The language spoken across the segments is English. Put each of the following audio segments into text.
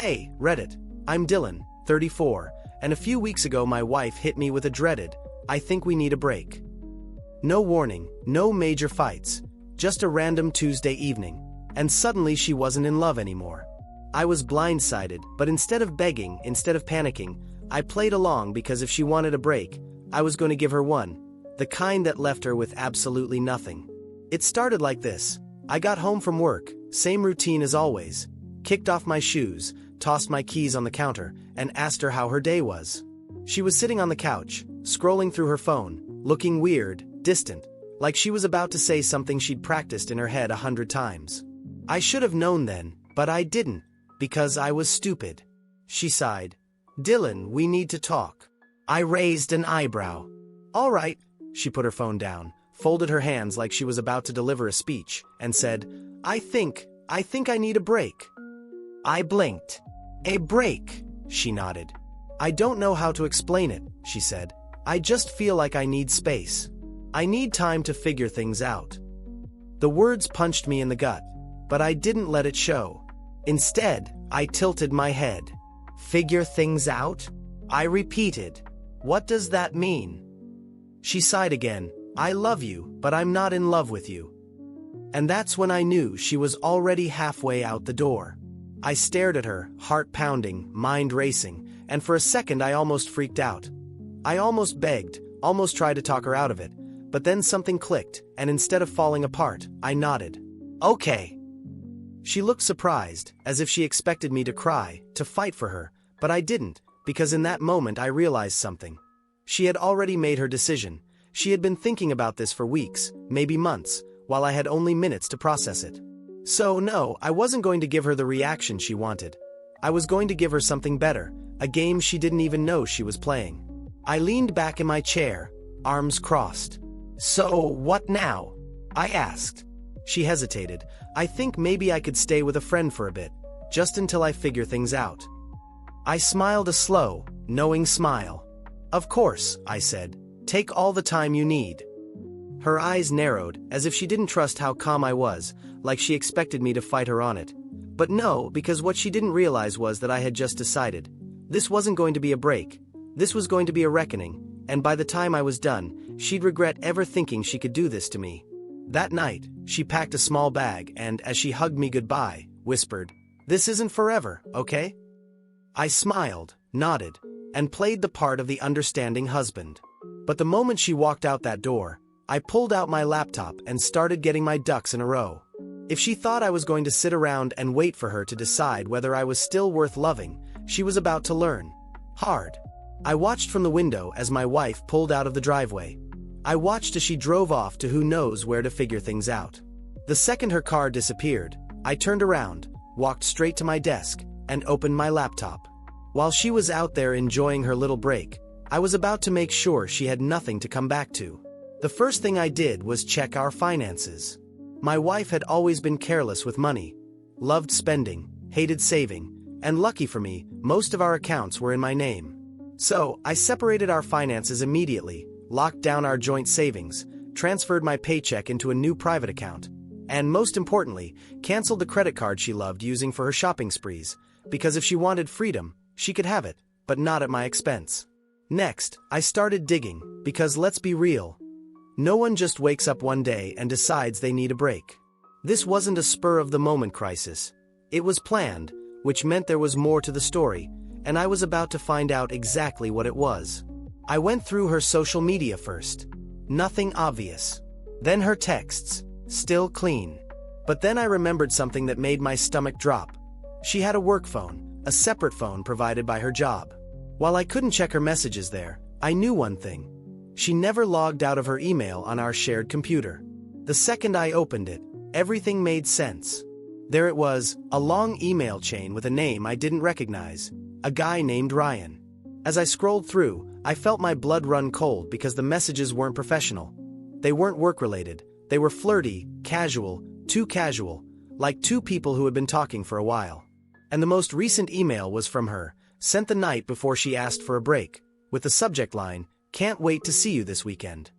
Hey, Reddit. I'm Dylan, 34, and a few weeks ago my wife hit me with a dreaded, "I think we need a break." No warning, no major fights, just a random Tuesday evening, and suddenly she wasn't in love anymore. I was blindsided, but instead of begging, instead of panicking, I played along because if she wanted a break, I was going to give her one, the kind that left her with absolutely nothing. It started like this. I got home from work, same routine as always, kicked off my shoes, tossed my keys on the counter, and asked her how her day was. She was sitting on the couch, scrolling through her phone, looking weird, distant, like she was about to say something she'd practiced in her head 100 times. I should have known then, but I didn't, because I was stupid. She sighed. "Dylan, we need to talk." I raised an eyebrow. "All right." She put her phone down, folded her hands like she was about to deliver a speech, and said, I think I need a break." I blinked. "A break," she nodded. "I don't know how to explain it," she said. "I just feel like I need space. I need time to figure things out." The words punched me in the gut, but I didn't let it show. Instead, I tilted my head. "Figure things out?" I repeated. "What does that mean?" She sighed again. "I love you, but I'm not in love with you." And that's when I knew she was already halfway out the door. I stared at her, heart pounding, mind racing, and for a second I almost freaked out. I almost begged, almost tried to talk her out of it, but then something clicked, and instead of falling apart, I nodded. "Okay." She looked surprised, as if she expected me to cry, to fight for her, but I didn't, because in that moment I realized something. She had already made her decision. She had been thinking about this for weeks, maybe months, while I had only minutes to process it. So no, I wasn't going to give her the reaction she wanted. I was going to give her something better, a game she didn't even know she was playing. I leaned back in my chair, arms crossed. "So, what now?" I asked. She hesitated. "I think maybe I could stay with a friend for a bit, just until I figure things out." I smiled a slow, knowing smile. "Of course," I said. "Take all the time you need." Her eyes narrowed, as if she didn't trust how calm I was, like she expected me to fight her on it. But no, because what she didn't realize was that I had just decided. This wasn't going to be a break. This was going to be a reckoning, and by the time I was done, she'd regret ever thinking she could do this to me. That night, she packed a small bag and, as she hugged me goodbye, whispered, "This isn't forever, okay?" I smiled, nodded, and played the part of the understanding husband. But the moment she walked out that door, I pulled out my laptop and started getting my ducks in a row. If she thought I was going to sit around and wait for her to decide whether I was still worth loving, she was about to learn. Hard. I watched from the window as my wife pulled out of the driveway. I watched as she drove off to who knows where to figure things out. The second her car disappeared, I turned around, walked straight to my desk, and opened my laptop. While she was out there enjoying her little break, I was about to make sure she had nothing to come back to. The first thing I did was check our finances. My wife had always been careless with money, loved spending, hated saving, and lucky for me, most of our accounts were in my name. So, I separated our finances immediately, locked down our joint savings, transferred my paycheck into a new private account, and most importantly, canceled the credit card she loved using for her shopping sprees, because if she wanted freedom, she could have it, but not at my expense. Next, I started digging, because let's be real, no one just wakes up one day and decides they need a break. This wasn't a spur-of-the-moment crisis. It was planned, which meant there was more to the story, and I was about to find out exactly what it was. I went through her social media first. Nothing obvious. Then her texts. Still clean. But then I remembered something that made my stomach drop. She had a work phone, a separate phone provided by her job. While I couldn't check her messages there, I knew one thing. She never logged out of her email on our shared computer. The second I opened it, everything made sense. There it was, a long email chain with a name I didn't recognize. A guy named Ryan. As I scrolled through, I felt my blood run cold because the messages weren't professional. They weren't work-related. They were flirty, casual, too casual, like two people who had been talking for a while. And the most recent email was from her, sent the night before she asked for a break, with the subject line, "Can't wait to see you this weekend."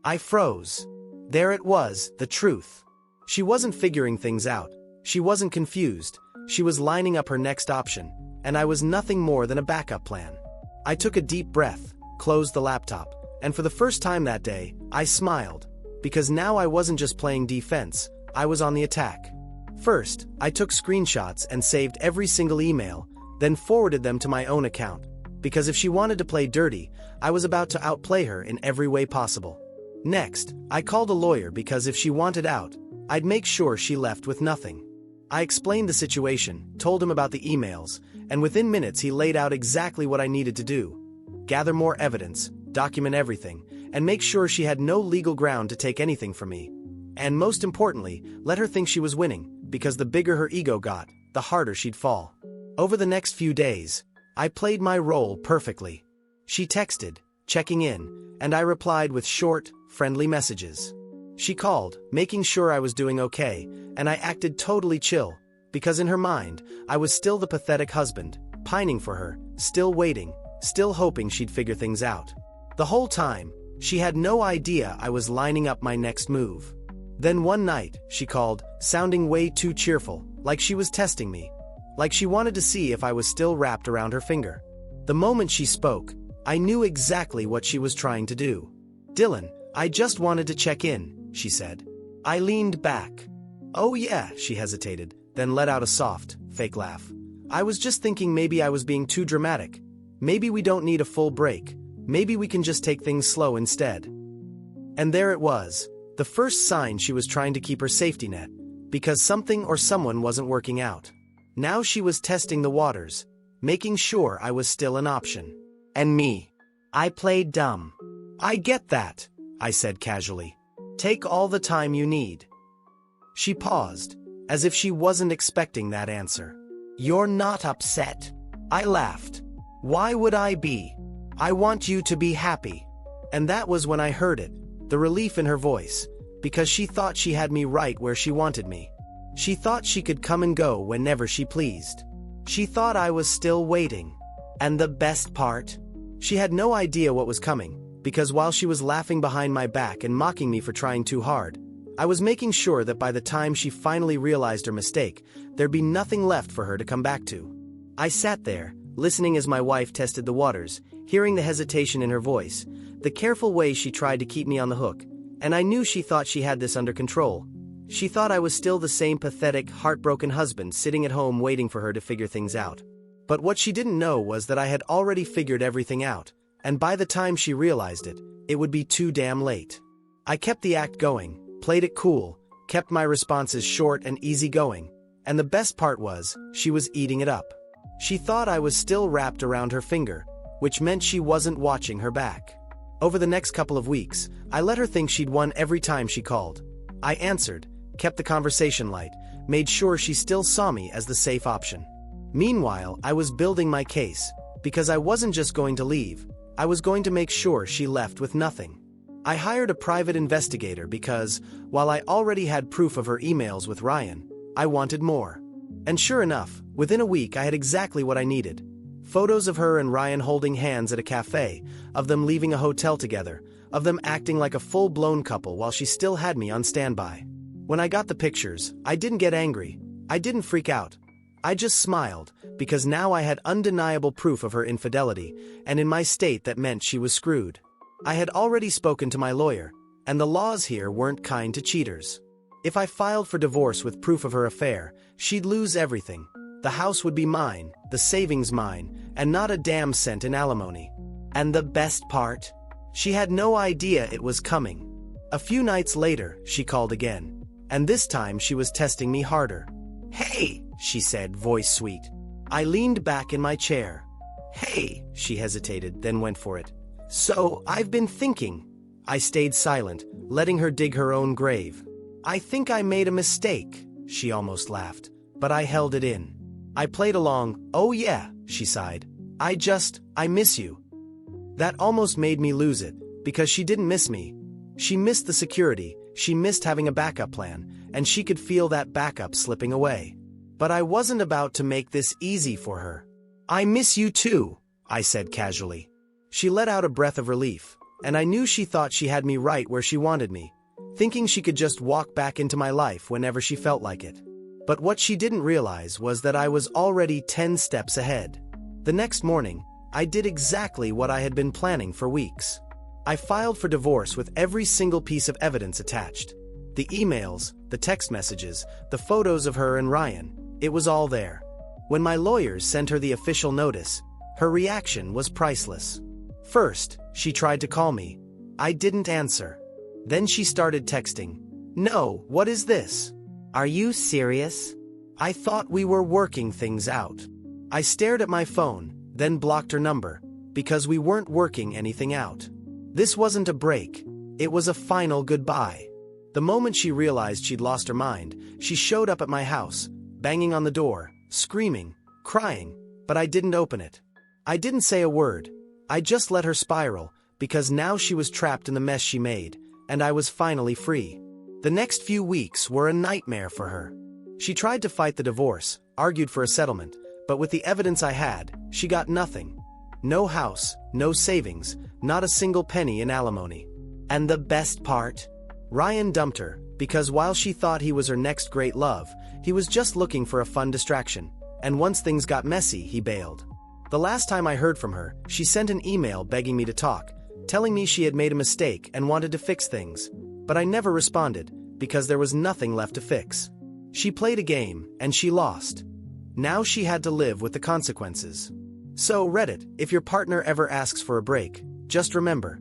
I froze. There it was, the truth. She wasn't figuring things out. She wasn't confused. She was lining up her next option, and I was nothing more than a backup plan. I took a deep breath, closed the laptop, and for the first time that day, I smiled, because now I wasn't just playing defense, I was on the attack. First, I took screenshots and saved every single email, then forwarded them to my own account, because if she wanted to play dirty, I was about to outplay her in every way possible. Next, I called a lawyer because if she wanted out, I'd make sure she left with nothing. I explained the situation, told him about the emails, and within minutes he laid out exactly what I needed to do. Gather more evidence, document everything, and make sure she had no legal ground to take anything from me. And most importantly, let her think she was winning, because the bigger her ego got, the harder she'd fall. Over the next few days, I played my role perfectly. She texted, checking in, and I replied with short, friendly messages. She called, making sure I was doing okay, and I acted totally chill, because in her mind, I was still the pathetic husband, pining for her, still waiting, still hoping she'd figure things out. The whole time, she had no idea I was lining up my next move. Then one night, she called, sounding way too cheerful, like she was testing me, like she wanted to see if I was still wrapped around her finger. The moment she spoke, I knew exactly what she was trying to do. "Dylan, I just wanted to check in," she said. I leaned back. "Oh yeah," she hesitated, then let out a soft, fake laugh. "I was just thinking maybe I was being too dramatic. Maybe we don't need a full break. Maybe we can just take things slow instead." And there it was, the first sign she was trying to keep her safety net, because something or someone wasn't working out. Now she was testing the waters, making sure I was still an option. And me. I played dumb. "I get that," I said casually. "Take all the time you need." She paused, as if she wasn't expecting that answer. "You're not upset." I laughed. "Why would I be? I want you to be happy." And that was when I heard it, the relief in her voice, because she thought she had me right where she wanted me. She thought she could come and go whenever she pleased. She thought I was still waiting. And the best part? She had no idea what was coming, because while she was laughing behind my back and mocking me for trying too hard, I was making sure that by the time she finally realized her mistake, there'd be nothing left for her to come back to. I sat there, listening as my wife tested the waters, hearing the hesitation in her voice, the careful way she tried to keep me on the hook, and I knew she thought she had this under control. She thought I was still the same pathetic, heartbroken husband sitting at home waiting for her to figure things out. But what she didn't know was that I had already figured everything out, and by the time she realized it, it would be too damn late. I kept the act going, played it cool, kept my responses short and easygoing, and the best part was, she was eating it up. She thought I was still wrapped around her finger, which meant she wasn't watching her back. Over the next couple of weeks, I let her think she'd won every time she called. I answered, kept the conversation light, made sure she still saw me as the safe option. Meanwhile, I was building my case, because I wasn't just going to leave, I was going to make sure she left with nothing. I hired a private investigator because, while I already had proof of her emails with Ryan, I wanted more. And sure enough, within a week I had exactly what I needed. Photos of her and Ryan holding hands at a cafe, of them leaving a hotel together, of them acting like a full-blown couple while she still had me on standby. When I got the pictures, I didn't get angry. I didn't freak out. I just smiled, because now I had undeniable proof of her infidelity, and in my state that meant she was screwed. I had already spoken to my lawyer, and the laws here weren't kind to cheaters. If I filed for divorce with proof of her affair, she'd lose everything. The house would be mine, the savings mine, and not a damn cent in alimony. And the best part? She had no idea it was coming. A few nights later, she called again, and this time she was testing me harder. "Hey," she said, voice sweet. I leaned back in my chair. "Hey," she hesitated, then went for it. "So, I've been thinking." I stayed silent, letting her dig her own grave. "I think I made a mistake," she almost laughed, but I held it in. I played along. "Oh yeah," she sighed. I miss you." That almost made me lose it, because she didn't miss me. She missed the security, she missed having a backup plan, and she could feel that backup slipping away. But I wasn't about to make this easy for her. "I miss you too," I said casually. She let out a breath of relief, and I knew she thought she had me right where she wanted me, thinking she could just walk back into my life whenever she felt like it. But what she didn't realize was that I was already 10 steps ahead. The next morning, I did exactly what I had been planning for weeks. I filed for divorce with every single piece of evidence attached. The emails, the text messages, the photos of her and Ryan, it was all there. When my lawyers sent her the official notice, her reaction was priceless. First, she tried to call me. I didn't answer. Then she started texting. "No, what is this? Are you serious? I thought we were working things out." I stared at my phone, then blocked her number, because we weren't working anything out. This wasn't a break, it was a final goodbye. The moment she realized she'd lost her mind, she showed up at my house, banging on the door, screaming, crying, but I didn't open it. I didn't say a word. I just let her spiral, because now she was trapped in the mess she made, and I was finally free. The next few weeks were a nightmare for her. She tried to fight the divorce, argued for a settlement, but with the evidence I had, she got nothing. No house, no savings, not a single penny in alimony. And the best part? Ryan dumped her, because while she thought he was her next great love, he was just looking for a fun distraction, and once things got messy, he bailed. The last time I heard from her, she sent an email begging me to talk, telling me she had made a mistake and wanted to fix things, but I never responded, because there was nothing left to fix. She played a game, and she lost. Now she had to live with the consequences. So Reddit, if your partner ever asks for a break, just remember,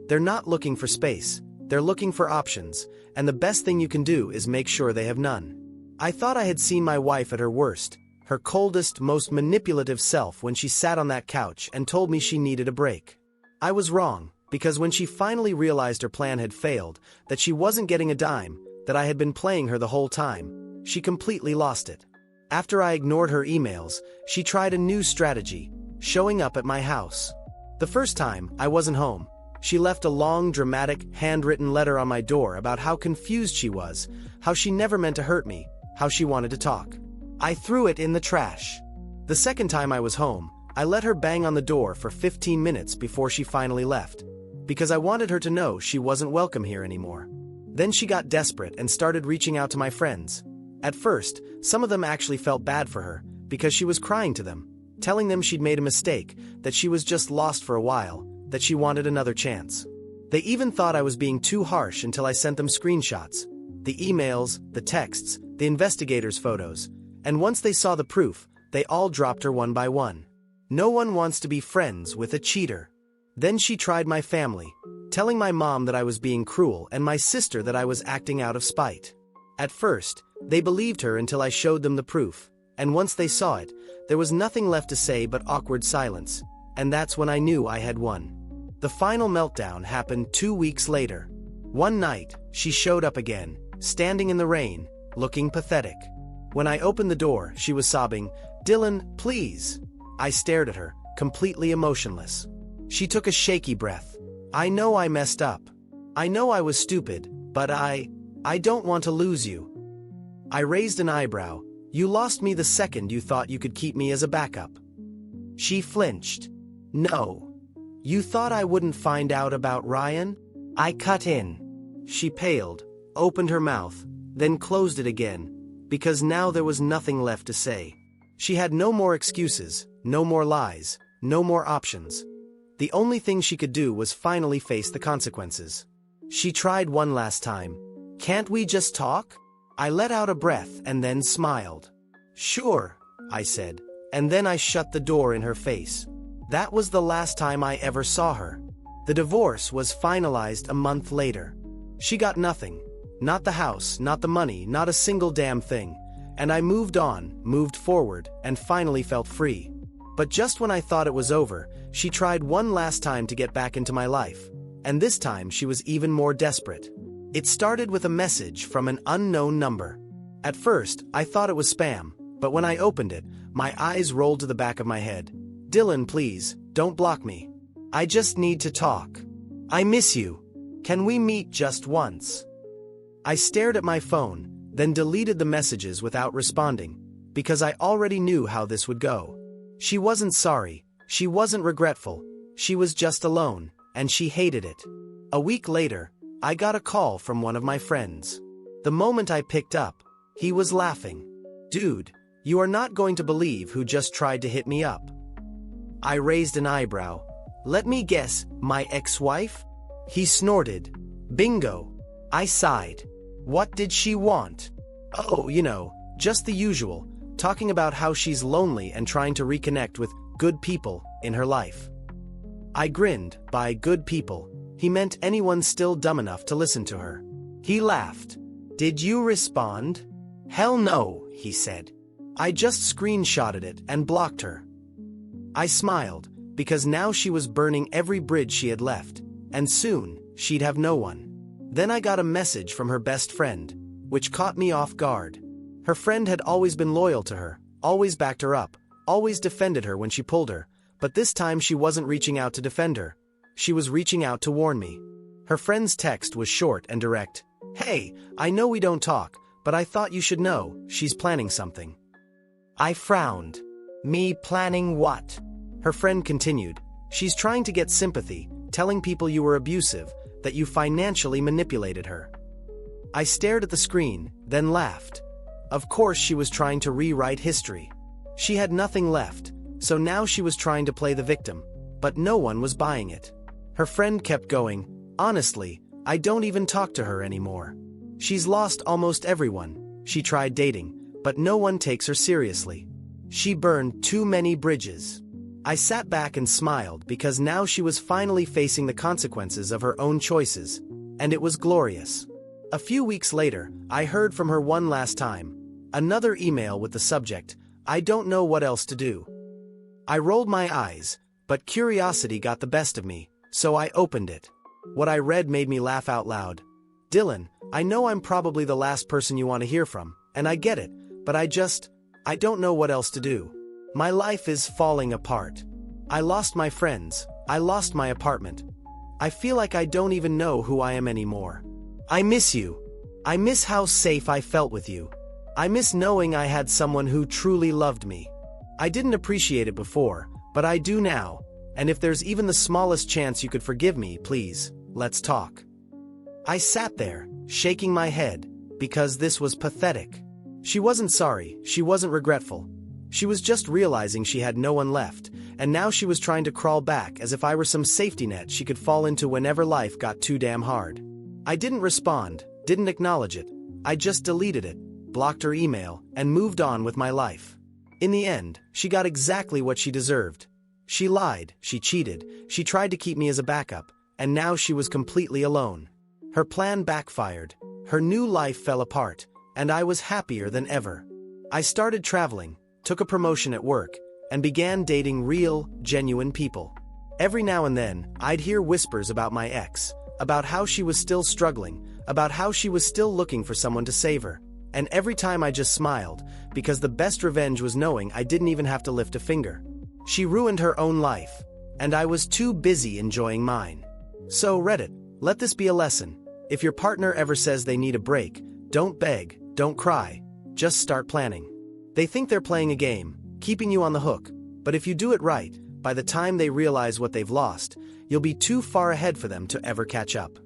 they're not looking for space, they're looking for options, and the best thing you can do is make sure they have none. I thought I had seen my wife at her worst, her coldest, most manipulative self when she sat on that couch and told me she needed a break. I was wrong, because when she finally realized her plan had failed, that she wasn't getting a dime, that I had been playing her the whole time, she completely lost it. After I ignored her emails, she tried a new strategy, showing up at my house. The first time, I wasn't home. She left a long, dramatic, handwritten letter on my door about how confused she was, how she never meant to hurt me, how she wanted to talk. I threw it in the trash. The second time I was home, I let her bang on the door for 15 minutes before she finally left, because I wanted her to know she wasn't welcome here anymore. Then she got desperate and started reaching out to my friends. At first, some of them actually felt bad for her, because she was crying to them, telling them she'd made a mistake, that she was just lost for a while, that she wanted another chance. They even thought I was being too harsh until I sent them screenshots, the emails, the texts, the investigators' photos, and once they saw the proof, they all dropped her one by one. No one wants to be friends with a cheater. Then she tried my family, telling my mom that I was being cruel and my sister that I was acting out of spite. At first, they believed her until I showed them the proof, and once they saw it, there was nothing left to say but awkward silence, and that's when I knew I had won. The final meltdown happened 2 weeks later. One night, she showed up again, standing in the rain, looking pathetic. When I opened the door, she was sobbing, "Dylan, please." I stared at her, completely emotionless. She took a shaky breath. "I know I messed up. I know I was stupid, but I don't want to lose you." I raised an eyebrow. "You lost me the second you thought you could keep me as a backup." She flinched. "No. You thought I wouldn't find out about Ryan?" I cut in. She paled, opened her mouth, then closed it again, because now there was nothing left to say. She had no more excuses, no more lies, no more options. The only thing she could do was finally face the consequences. She tried one last time. "Can't we just talk?" I let out a breath and then smiled. "Sure," I said, and then I shut the door in her face. That was the last time I ever saw her. The divorce was finalized a month later. She got nothing. Not the house, not the money, not a single damn thing. And I moved on, moved forward, and finally felt free. But just when I thought it was over, she tried one last time to get back into my life. And this time she was even more desperate. It started with a message from an unknown number. At first, I thought it was spam, but when I opened it, my eyes rolled to the back of my head. "Dylan, please, don't block me. I just need to talk. I miss you. Can we meet just once?" I stared at my phone, then deleted the messages without responding, because I already knew how this would go. She wasn't sorry, she wasn't regretful, she was just alone, and she hated it. A week later, I got a call from one of my friends. The moment I picked up, he was laughing. Dude, you are not going to believe who just tried to hit me up. I raised an eyebrow. Let me guess, my ex-wife? He snorted. Bingo. I sighed. What did she want? Oh, just the usual, talking about how she's lonely and trying to reconnect with good people in her life. I grinned. By good people, he meant anyone still dumb enough to listen to her. He laughed. Did you respond? Hell no, he said. I just screenshotted it and blocked her. I smiled, because now she was burning every bridge she had left, and soon, she'd have no one. Then I got a message from her best friend, which caught me off guard. Her friend had always been loyal to her, always backed her up, always defended her when she pulled her, but this time she wasn't reaching out to defend her. She was reaching out to warn me. Her friend's text was short and direct. Hey, I know we don't talk, but I thought you should know, she's planning something. I frowned. Me planning what? Her friend continued. She's trying to get sympathy, telling people you were abusive, that you financially manipulated her. I stared at the screen, then laughed. Of course she was trying to rewrite history. She had nothing left, so now she was trying to play the victim, but no one was buying it. Her friend kept going, honestly, I don't even talk to her anymore. She's lost almost everyone. She tried dating, but no one takes her seriously. She burned too many bridges. I sat back and smiled because now she was finally facing the consequences of her own choices, and it was glorious. A few weeks later, I heard from her one last time. Another email with the subject, I don't know what else to do. I rolled my eyes, but curiosity got the best of me, so I opened it. What I read made me laugh out loud. Dylan, I know I'm probably the last person you want to hear from, and I get it, but I don't know what else to do. My life is falling apart. I lost my friends. I lost my apartment. I feel like I don't even know who I am anymore. I miss you. I miss how safe I felt with you. I miss knowing I had someone who truly loved me. I didn't appreciate it before, but I do now, and if there's even the smallest chance you could forgive me, please, let's talk. I sat there, shaking my head, because this was pathetic. She wasn't sorry, she wasn't regretful. She was just realizing she had no one left, and now she was trying to crawl back as if I were some safety net she could fall into whenever life got too damn hard. I didn't respond, didn't acknowledge it. I just deleted it, blocked her email, and moved on with my life. In the end, she got exactly what she deserved. She lied, she cheated, she tried to keep me as a backup, and now she was completely alone. Her plan backfired, her new life fell apart, and I was happier than ever. I started traveling, took a promotion at work, and began dating real, genuine people. Every now and then, I'd hear whispers about my ex, about how she was still struggling, about how she was still looking for someone to save her. And every time I just smiled, because the best revenge was knowing I didn't even have to lift a finger. She ruined her own life, and I was too busy enjoying mine. So Reddit, let this be a lesson. If your partner ever says they need a break, don't beg, don't cry, just start planning. They think they're playing a game, keeping you on the hook, but if you do it right, by the time they realize what they've lost, you'll be too far ahead for them to ever catch up.